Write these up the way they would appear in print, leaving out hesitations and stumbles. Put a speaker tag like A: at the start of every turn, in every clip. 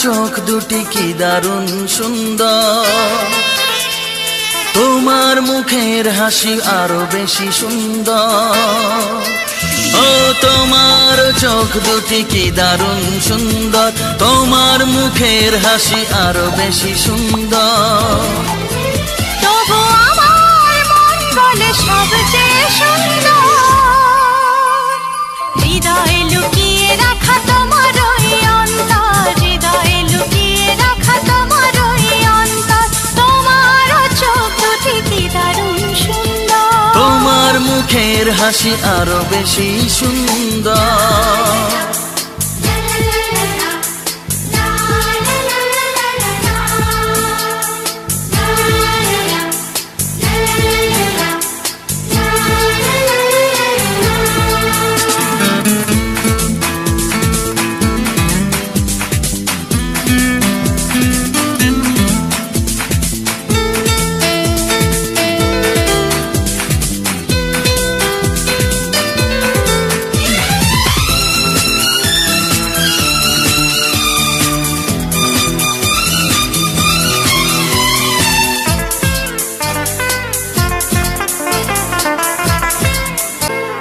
A: চোখ দুটি কি দারুণ সুন্দর, তোমার মুখের হাসি আরো বেশি সুন্দর। ও তোমার চোখ দুটি কি দারুণ সুন্দর, তোমার মুখের হাসি আরো বেশি সুন্দর।
B: তবু আমার মন বলে সবচেয়ে সুন্দর, হৃদয়ে লুকিয়ে রাখা তোমার ওই অন্তর, হৃদয়ে লুকিয়ে রাখা তোমার ওই অন্তর। তোমার চোখ দুটি কি দারুণ সুন্দর,
A: তোমার মুখের হাসি আরো বেশি সুন্দর।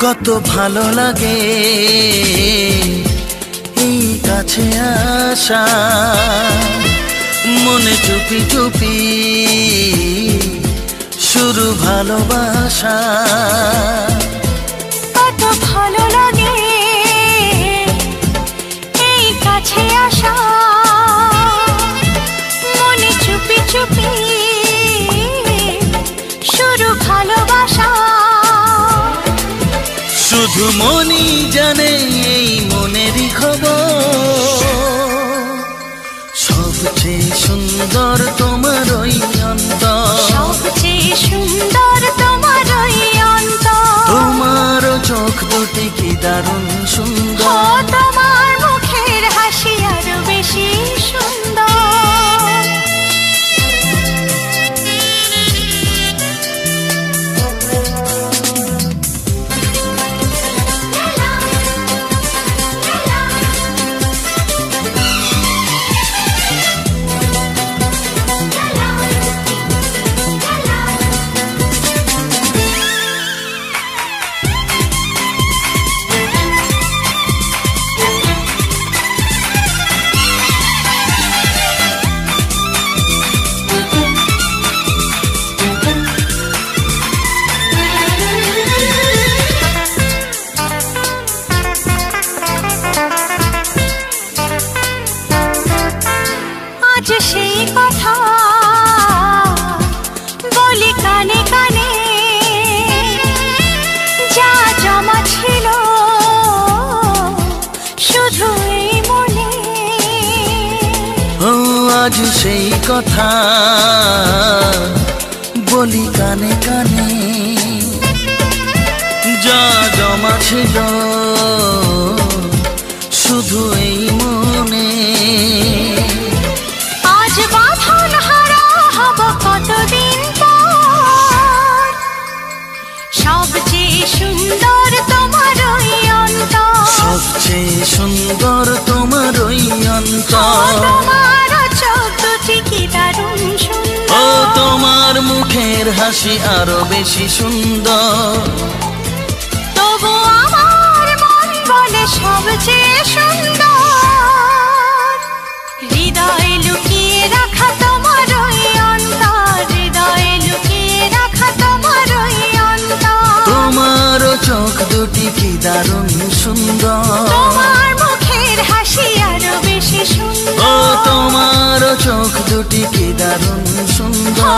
A: কত ভালো লাগে এই কাছে আসা, মনে চুপি চুপি শুরু ভালোবাসা।
B: কত ভালো লাগে এই কাছে আসা, মনে চুপি চুপি শুরু ভালোবাসা।
A: শুধু মনই জানে এই মনেরই খবর, সবচেয়ে সুন্দর তোমার ওই অন্তর,
B: সবচেয়ে সুন্দর তোমার ওই অন্তর।
A: তোমার চোখ দুটি কি দারুণ সুন্দর,
B: তোমার মুখের হাসি আরো বেশি সুন্দর। আজ সেই কথা বলি কানে কানে, যা জমা ছিল শুধু এই মনে।
A: ও আজ সেই কথা বলি কানে কানে, যা জমা ছিল শুধু এই মনে।
B: আজ বাঁধন হারা হব কতদিন পর, সবচেয়ে সুন্দর তোমার ওই অন্তর,
A: সবচেয়ে সুন্দর তোমার ওই অন্তর।
B: তোমার চোখ দুটি কি দারুণ সুন্দর,
A: ও তোমার মুখের হাসি আরো বেশি সুন্দর।
B: তবু আমার মন বলে সবচেয়ে সুন্দর, হৃদয়ে লুকিয়ে রাখা তোমার ওই অন্তর, হৃদয়ে লুকিয়ে রাখা তোমার ওই অন্তর।
A: তোমার চোখ দুটি কি দারুণ সুন্দর,
B: তোমার মুখের হাসি আরো বেশি সুন্দর।
A: ও তোমার চোখ দুটি কি দারুণ সুন্দর।